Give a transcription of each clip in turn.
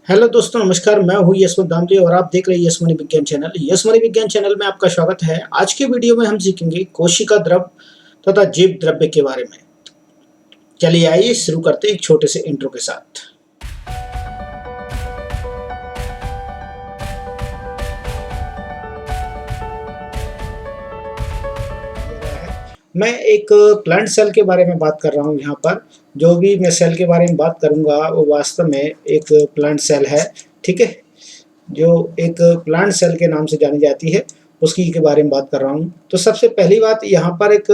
Hello दोस्तों, नमस्कार। मैं हूँ यशवंत दामजी और आप देख रहे हैं यशमणि विज्ञान चैनल। यशमणि विज्ञान चैनल में आपका स्वागत है। आज के वीडियो में हम सीखेंगे कोशिका द्रव तथा जीव द्रव्य के बारे में। चलिए आइए शुरू करते हैं एक छोटे से इंट्रो के साथ। मैं एक प्लांट सेल के बारे में बात कर रहा हूँ। यहाँ पर जो भी मैं सेल के बारे में बात करूँगा वो वास्तव में एक प्लांट सेल है, ठीक है, जो एक प्लांट सेल के नाम से जानी जाती है, उसकी के बारे में बात कर रहा हूँ। तो सबसे पहली बात, यहाँ पर एक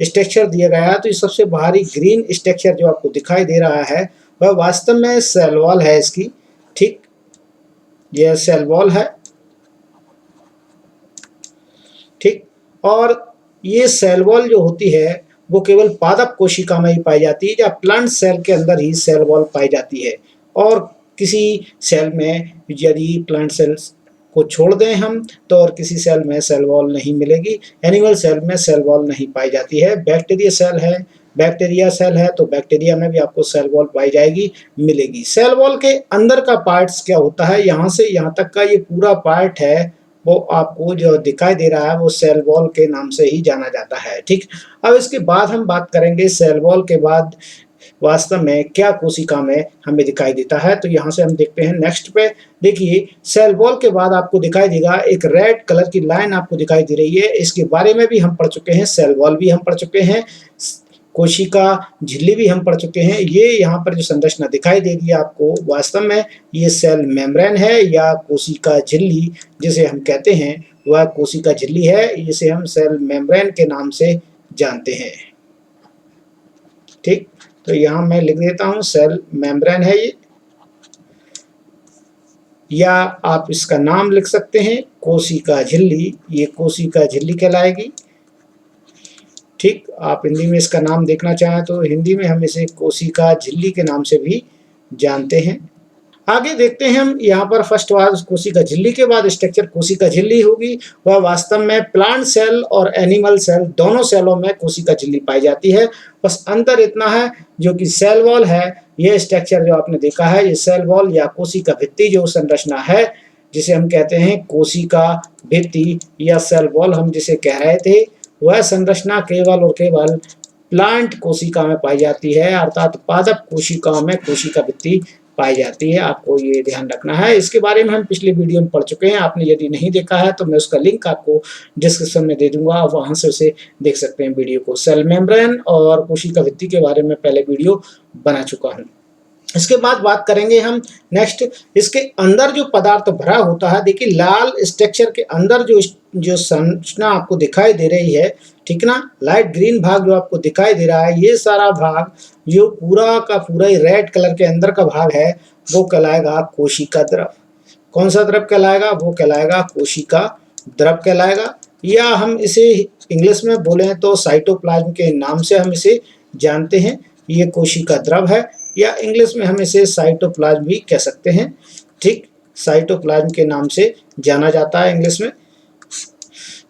स्ट्रक्चर दिया गया है। तो ये सबसे बाहरी ग्रीन स्ट्रक्चर जो आपको दिखाई दे रहा है वह वास्तव में सेल वॉल है इसकी, ठीक, यह सेल वॉल है, ठीक। और ये सेल वॉल जो होती है वो केवल पादप कोशिका में ही पाई जाती है, या प्लांट सेल के अंदर ही सेल वॉल पाई जाती है। और किसी सेल में यदि प्लांट सेल्स को छोड़ दें हम तो और किसी सेल में सेल वॉल नहीं मिलेगी। एनिमल सेल में सेल वॉल नहीं पाई जाती है। बैक्टीरिया सेल है, बैक्टीरिया सेल है तो बैक्टीरिया में भी आपको सेल वॉल पाई जाएगी, मिलेगी। सेल वॉल के अंदर का पार्ट्स क्या होता है, यहाँ से यहाँ तक का ये पूरा पार्ट है वो आपको जो दिखाई दे रहा है वो सेल वॉल के नाम से ही जाना जाता है, ठीक। अब इसके बाद हम बात करेंगे सेल वॉल के बाद वास्तव में क्या कोशिका में हमें दिखाई देता है। तो यहाँ से हम देखते हैं नेक्स्ट पे। देखिए, सेल वॉल के बाद आपको दिखाई देगा एक रेड कलर की लाइन आपको दिखाई दे रही है। इसके बारे में भी हम पढ़ चुके हैं, सेल वॉल भी हम पढ़ चुके हैं, कोशिका झिल्ली भी हम पढ़ चुके हैं। ये यहाँ पर जो संरचना दिखाई देगी आपको, वास्तव में ये सेल मेम्ब्रेन है या कोशिका झिल्ली जिसे हम कहते हैं, वह कोशिका झिल्ली है। इसे हम सेल मेम्ब्रेन के नाम से जानते हैं, ठीक। तो यहाँ मैं लिख देता हूँ सेल मेम्ब्रेन है ये, या आप इसका नाम लिख सकते हैं कोशिका झिल्ली। ये कोशिका झिल्ली कहलाएगी, ठीक। आप हिंदी में इसका नाम देखना चाहें तो हिंदी में हम इसे कोशिका झिल्ली के नाम से भी जानते हैं। आगे देखते हैं हम यहाँ पर फर्स्ट बार कोशिका झिल्ली के बाद स्ट्रक्चर कोशिका झिल्ली होगी। वह वास्तव में प्लांट सेल और एनिमल सेल दोनों सेलों में कोशिका झिल्ली पाई जाती है। बस अंतर इतना है जो कि सेल वॉल है, यह स्ट्रक्चर जो आपने देखा है, ये सेल वॉल या कोशिका भित्ति जो संरचना है जिसे हम कहते हैं कोशिका भित्ति या सेल वॉल हम जिसे कह रहे थे, वह संरचना केवल और केवल प्लांट कोशिका में पाई जाती है, अर्थात पादप कोशिकाओं में कोशिका भित्ति पाई जाती है। आपको ये ध्यान रखना है। इसके बारे में हम पिछले वीडियो में पढ़ चुके हैं। आपने यदि नहीं देखा है तो मैं उसका लिंक आपको डिस्क्रिप्शन में दे दूंगा, आप वहां से उसे देख सकते हैं वीडियो को। सेल मेम्ब्रेन और कोशिका भित्ति के बारे में पहले वीडियो बना चुका हूँ। इसके बाद बात करेंगे हम नेक्स्ट, इसके अंदर जो पदार्थ भरा होता है। देखिए, लाल स्ट्रक्चर के अंदर जो संरचना आपको दिखाई दे रही है, ठीक ना, लाइट ग्रीन भाग जो आपको दिखाई दे रहा है, ये सारा भाग जो पूरा का पूरा ही रेड कलर के अंदर का भाग है वो कहलाएगा कोशिका द्रव। कौन सा द्रव कहलाएगा? वो कहलाएगा कोशिका द्रव कहलाएगा, या हम इसे इंग्लिश में बोले तो साइटोप्लाज्म के नाम से हम इसे जानते हैं। ये कोशिका द्रव है, या इंग्लिश में हम इसे साइटोप्लाज्म भी कह सकते हैं, ठीक। साइटोप्लाज्म के नाम से जाना जाता है इंग्लिश में।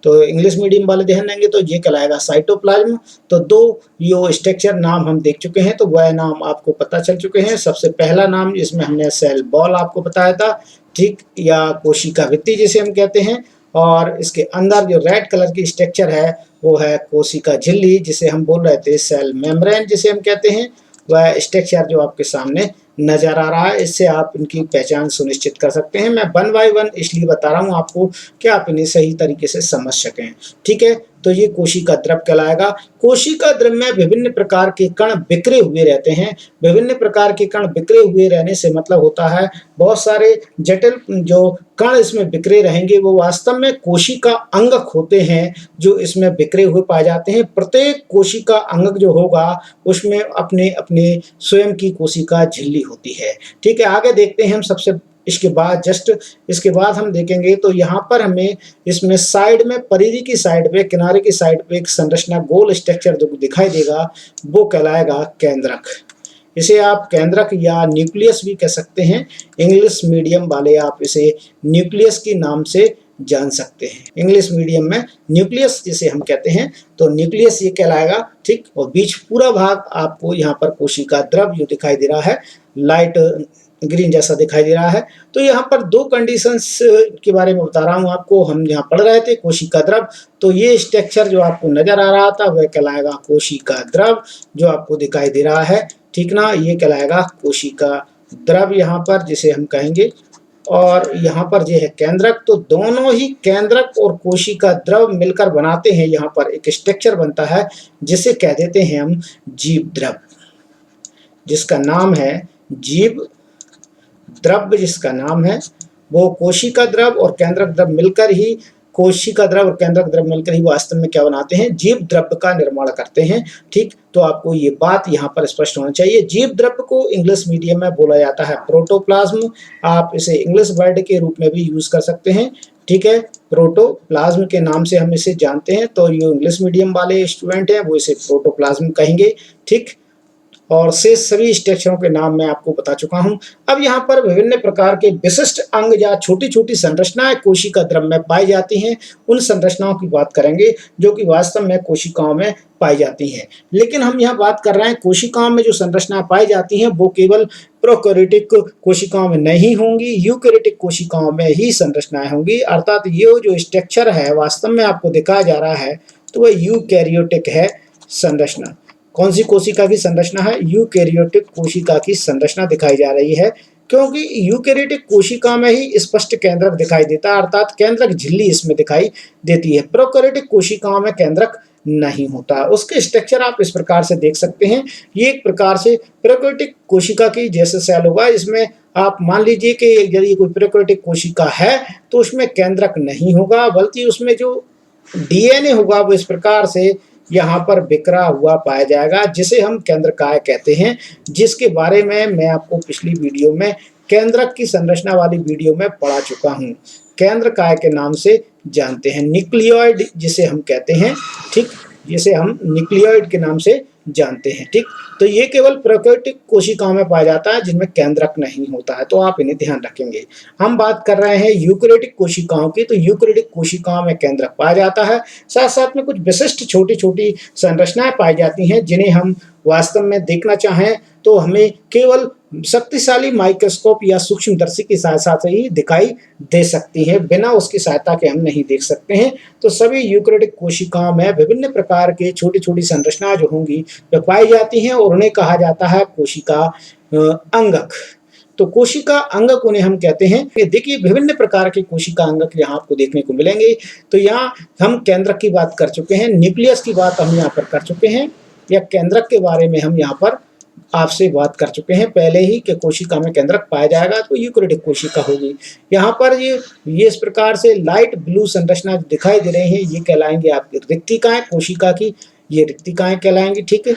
तो इंग्लिश मीडियम वाले ध्यान देंगे तो ये कहलाएगा साइटोप्लाज्म। तो दो यो स्ट्रक्चर नाम हम देख चुके हैं, तो वह नाम आपको पता चल चुके हैं। सबसे पहला नाम जिसमें हमने सेल वॉल आपको बताया था, ठीक, या कोशिका भित्ति जिसे हम कहते हैं। और इसके अंदर जो रेड कलर की स्ट्रक्चर है वो है कोशिका झिल्ली जिसे हम बोल रहे थे सेल मेम्ब्रेन जिसे हम कहते हैं। वह स्ट्रक्चर जो आपके सामने नजर आ रहा है, इससे आप इनकी पहचान सुनिश्चित कर सकते हैं। मैं 1 बाय 1 इसलिए बता रहा हूँ आपको कि आप इन्हें सही तरीके से समझ सकें, ठीक है। तो ये कोशिका द्रव कहलाएगा। कोशिका द्रव में विभिन्न प्रकार के कण बिखरे हुए रहते हैं। विभिन्न प्रकार के कण बिखरे हुए रहने से मतलब होता है बहुत सारे जटिल जो कण इसमें बिखरे रहेंगे वो वास्तव में कोशिका अंगक होते हैं जो इसमें बिखरे हुए पाए जाते हैं। प्रत्येक कोशिका अंगक जो होगा उसमें अपने अपने स्वयं की कोशिका झिल्ली होती है, ठीक है। आगे देखते हैं हम सबसे इसके बाद हम देखेंगे तो यहाँ पर हमें इसमें साइड में परिधि की साइड पे, किनारे की साइड पे एक संरचना गोल स्ट्रक्चर जो दिखाई देगा वो कहलाएगा केंद्रक। इसे आप केंद्रक या न्यूक्लियस भी कह सकते हैं। इंग्लिश मीडियम वाले आप इसे न्यूक्लियस के नाम से जान सकते हैं। इंग्लिश मीडियम में न्यूक्लियस जिसे हम कहते हैं तो न्यूक्लियस ये कहलाएगा, ठीक। और बीच पूरा भाग आपको यहाँ पर कोशिका द्रव जो दिखाई दे रहा है लाइट ग्रीन जैसा दिखाई दे रहा है। तो यहाँ पर दो कंडीशंस के बारे में बता रहा हूँ आपको। हम यहाँ पढ़ रहे थे कोशिका द्रव, तो ये स्ट्रक्चर जो आपको नजर आ रहा था वह कहलाएगा कोशिका द्रव, जो आपको दिखाई दे रहा है, ठीक ना, ये कहलाएगा कोशिका द्रव यहाँ पर, जिसे हम कहेंगे। और यहाँ पर ये है केंद्रक, तो दोनों ही केंद्रक और कोशिका द्रव मिलकर बनाते हैं, यहाँ पर एक स्ट्रक्चर बनता है जिसे कह देते हैं हम जीव द्रव, जिसका नाम है जीव द्रव, जिसका नाम है वो कोशिका द्रव और केंद्रक द्रव मिलकर ही, कोशिका द्रव और केंद्रक द्रव मिलकर ही वास्तव में क्या बनाते हैं, जीव द्रव का निर्माण करते हैं। ठीक, तो आपको ये बात यहाँ पर स्पष्ट होना चाहिए। जीव द्रव को इंग्लिश मीडियम में बोला जाता है प्रोटोप्लाज्म, आप इसे इंग्लिश वर्ड के रूप में भी यूज कर सकते हैं। ठीक है, प्रोटोप्लाज्म के नाम से हम इसे जानते हैं, तो ये इंग्लिश मीडियम वाले स्टूडेंट हैं वो इसे प्रोटोप्लाज्म कहेंगे। ठीक, और शेष सभी स्ट्रक्चरों के नाम मैं आपको बता चुका हूं। अब यहाँ पर विभिन्न प्रकार के विशिष्ट अंग या छोटी छोटी संरचनाएं कोशिका द्रव में पाई जाती हैं, उन संरचनाओं की बात करेंगे जो कि वास्तव में कोशिकाओं में पाई जाती हैं। लेकिन हम यहाँ बात कर रहे हैं कोशिकाओं में जो संरचनाएं पाई जाती हैं वो केवल प्रोकैरियोटिक कोशिकाओं में नहीं होंगी, यूकैरियोटिक कोशिकाओं में ही संरचनाएं होंगी। अर्थात ये जो स्ट्रक्चर है वास्तव में आपको दिखाया जा रहा है तो वह यूकैरियोटिक है संरचना। कौन सी कोशिका की संरचना है? यूकैरियोटिक कोशिका की संरचना दिखाई जा रही है, क्योंकि यूकैरियोटिक कोशिका में ही स्पष्ट केंद्रक दिखाई देता है, अर्थात केंद्रक झिल्ली इसमें दिखाई देती है। प्रोकैरियोटिक कोशिकाओं में केंद्रक नहीं होता। उसके स्ट्रक्चर आप इस प्रकार से देख सकते हैं। ये एक प्रकार से प्रोकैरियोटिक कोशिका की जैसे सेल होगा, इसमें आप मान लीजिए कि यदि कोई प्रोकैरियोटिक कोशिका है तो उसमें केंद्रक नहीं होगा, बल्कि उसमें जो डीएनए होगा वो इस प्रकार से यहाँ पर बिखरा हुआ पाया जाएगा, जिसे हम केंद्रकाय कहते हैं, जिसके बारे में मैं आपको पिछली वीडियो में केंद्रक की संरचना वाली वीडियो में पढ़ा चुका हूँ। केंद्रकाय के नाम से जानते हैं, न्यूक्लियोइड जिसे हम कहते हैं। ठीक, जिसे हम न्यूक्लियोइड के नाम से जानते हैं। ठीक, तो ये केवल प्रोकैरियोटिक कोशिकाओं में पाया जाता है जिनमें केंद्रक नहीं होता है, तो आप इन्हें ध्यान रखेंगे। हम बात कर रहे हैं यूकैरियोटिक कोशिकाओं की, तो यूकैरियोटिक कोशिकाओं में केंद्रक पाया जाता है, साथ साथ में कुछ विशिष्ट छोटी छोटी संरचनाएं पाई जाती हैं जिन्हें हम वास्तव में देखना चाहें तो हमें केवल शक्तिशाली माइक्रोस्कोप या सूक्ष्मदर्शी की सहायता से ही दिखाई दे सकती है, बिना उसकी सहायता के हम नहीं देख सकते हैं। तो सभी यूकैरियोटिक कोशिकाओं में विभिन्न प्रकार के छोटी छोटी संरचनाएं जो होंगी जो पाई जाती हैं और उन्हें कहा जाता है कोशिका अंगक। तो कोशिका अंगक उन्हें हम कहते हैं। देखिए विभिन्न प्रकार के कोशिका अंगक यहाँ आपको देखने को मिलेंगे। तो यहाँ हम केंद्रक की बात कर चुके हैं, न्यूक्लियस की बात हम यहाँ पर कर चुके हैं, या केंद्रक के बारे में हम यहाँ पर आपसे बात कर चुके हैं पहले ही कि कोशिका में केंद्रक पाया जाएगा तो यूकैरियोटिक कोशिका होगी। यहाँ पर ये इस प्रकार से लाइट ब्लू संरचना दिखाई दे रही है, ये कहलाएंगे आपकी रिक्तिकाएं कोशिका की, ये रिक्तिकाएं कहलाएंगी। ठीक है,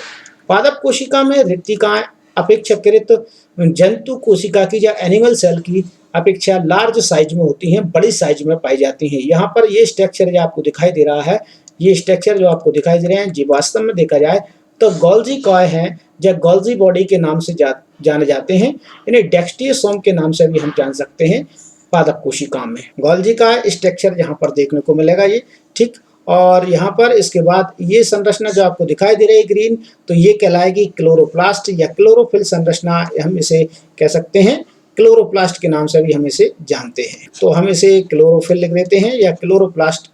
पादप कोशिका में रिक्तिकाएं अपेक्षाकृत जंतु कोशिका की या एनिमल सेल की अपेक्षा लार्ज साइज में होती हैं, बड़ी साइज में पाई जाती हैं। यहाँ पर ये स्ट्रक्चर जो आपको दिखाई दे रहा है, ये स्ट्रक्चर जो आपको दिखाई दे रहे हैं जी वास्तव में देखा जाए तो गोल्जी कॉय हैं या गोल्जी बॉडी के नाम से जाने जाते हैं। इन्हें डेक्स्टियोसोम के नाम से भी हम जान सकते हैं पादप कोशिका में। गोल्जी का स्ट्रक्चर यहाँ पर देखने को मिलेगा ये। ठीक, और यहाँ पर इसके बाद ये संरचना जो आपको दिखाई दे रही है ग्रीन, तो ये कहलाएगी क्लोरोप्लास्ट या क्लोरोफिल संरचना, हम इसे कह सकते हैं। क्लोरोप्लास्ट के नाम से भी हम इसे जानते हैं, तो हम इसे क्लोरोफिल लिख देते हैं या क्लोरोप्लास्ट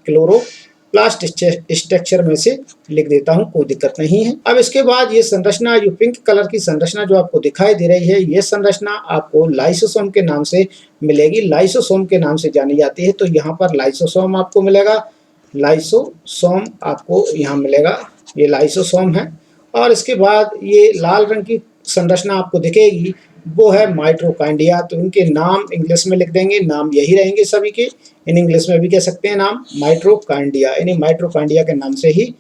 स्ट्रक्चर में से लिख देता हूं, कोई दिक्कत नहीं है। अब इसके बाद ये संरचना जो पिंक कलर की संरचना जो आपको दिखाई दे रही है, ये संरचना आपको लाइसोसोम के नाम से मिलेगी, लाइसोसोम के नाम से जानी जाती है। तो यहाँ पर लाइसोसोम आपको मिलेगा, लाइसोसोम आपको यहाँ मिलेगा, ये लाइसोसोम है। और इसके बाद ये लाल रंग की संरचना आपको दिखेगी, वो है माइटोकॉन्ड्रिया। तो इनके नाम इंग्लिश में लिख देंगे, नाम यही रहेंगे सभी के, इन इंग्लिश में भी कह सकते हैं नाम माइटोकॉन्ड्रिया, इन्हें माइटोकॉन्ड्रिया के नाम से ही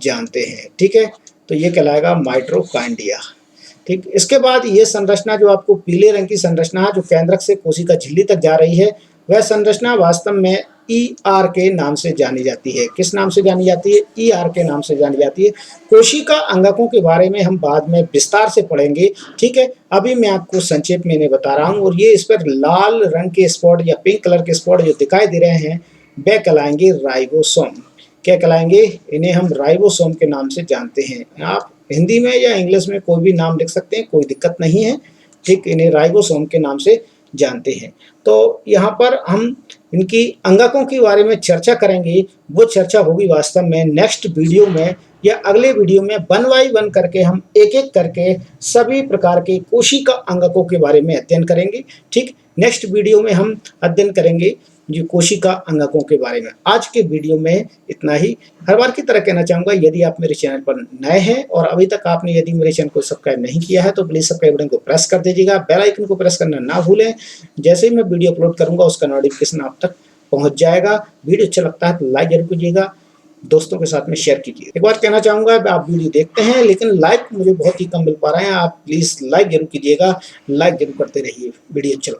जानते हैं। ठीक है, तो ये कहलाएगा माइटोकॉन्ड्रिया। ठीक, इसके बाद ये संरचना जो आपको पीले रंग की संरचना है जो केंद्रक से कोशिका झिल्ली तक जा रही है, वह संरचना वास्तव में ER के नाम से जानी जाती है। किस नाम से जानी जाती है? ER के नाम से जानी जाती है। कोशिका अंगकों के बारे में हम बाद में विस्तार से पढ़ेंगे। ठीक है, अभी मैं आपको संक्षेप में इन्हें बता रहा हूँ। और ये इस पर लाल रंग के स्पॉट या पिंक कलर के स्पॉट जो दिखाई दे रहे हैं, वे कहलाएंगे राइबोसोम। क्या कहलाएंगे? इन्हें हम राइबोसोम के नाम से जानते हैं। आप हिंदी में या इंग्लिश में कोई भी नाम लिख सकते हैं, कोई दिक्कत नहीं है। ठीक, इन्हें राइबोसोम के नाम से जानते हैं। तो यहाँ पर हम इनकी अंगकों के बारे में चर्चा करेंगे, वो चर्चा होगी वास्तव में नेक्स्ट वीडियो में या अगले वीडियो में। वन बाई वन करके हम एक-एक करके सभी प्रकार के कोशिका अंगकों के बारे में अध्ययन करेंगे। ठीक, नेक्स्ट वीडियो में हम अध्ययन करेंगे जो कोशिका अंगकों के बारे में। आज के वीडियो में इतना ही। हर बार की तरह कहना चाहूँगा, यदि आप मेरे चैनल पर नए हैं और अभी तक आपने यदि मेरे चैनल को सब्सक्राइब नहीं किया है तो प्लीज़ सब्सक्राइब बटन को प्रेस कर दीजिएगा, बेल आइकन को प्रेस करना ना भूलें। जैसे ही मैं वीडियो अपलोड करूँगा उसका नोटिफिकेशन आप तक पहुँच जाएगा। वीडियो अच्छा लगता है तो लाइक जरूर कीजिएगा, दोस्तों के साथ में शेयर कीजिए। एक बात कहना चाहूँगा, आप वीडियो देखते हैं लेकिन लाइक मुझे बहुत ही कम मिल पा रहे हैं, आप प्लीज़ लाइक जरूर कीजिएगा, लाइक जरूर करते रहिए। वीडियो अच्छा